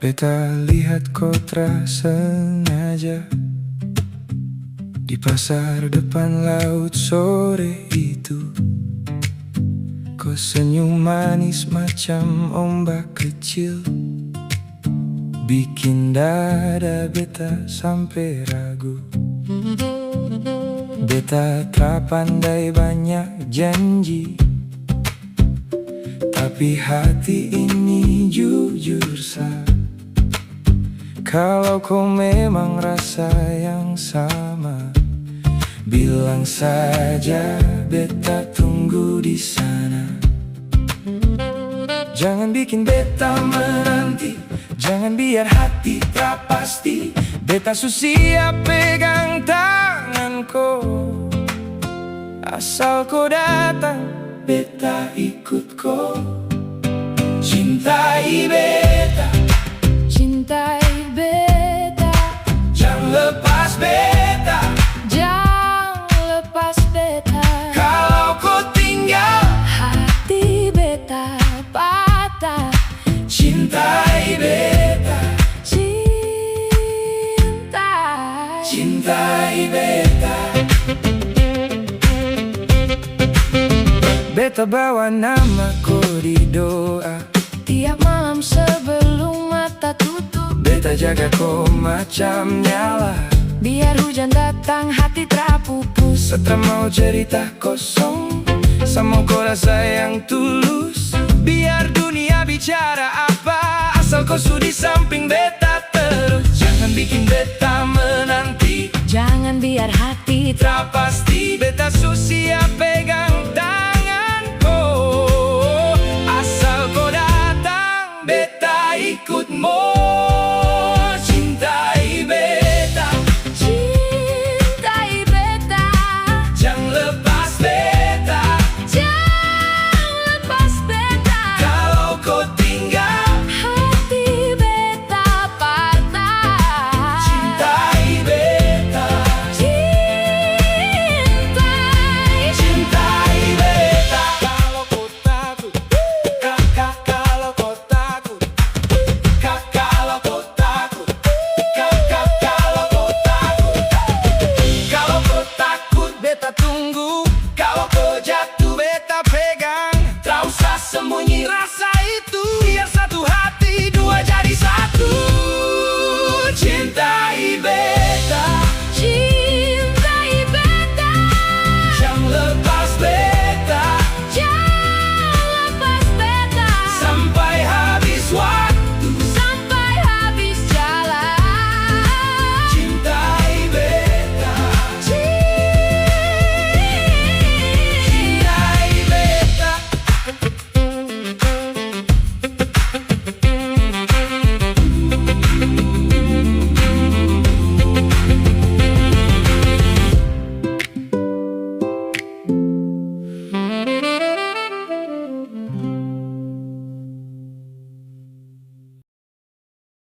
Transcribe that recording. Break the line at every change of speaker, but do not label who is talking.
Beta lihat kau sengaja di pasar depan laut sore itu. Kau senyum manis macam ombak kecil, bikin dada beta sampai ragu. Beta tak pandai banyak janji, tapi hati ini jujur sa. Kalau kau memang rasa yang sama, bilang saja, beta tunggu di sana. Jangan bikin beta menanti, jangan biar hati tak pasti. Beta siap pegang tanganku, asal kau datang, beta ikut kau. Cintai beta,
Cintai beta,
jangan lepas beta.
jangan lepas beta.
Kalau kau tinggal,
Hati beta patah.
cintai beta, cintai beta. Beta bawa namaku di doa,
Tiap malam sebelum mata tutup.
beta jaga kau macam nyala.
Biar hujan datang hati terpupus.
Setelah mau cerita kosong, sama kau rasa yang tulus. Biar dunia bicara apa, asal kau sudi samping beta terus. Jangan bikin beta menanti,
Jangan biar hati
tak pasti. Beta siap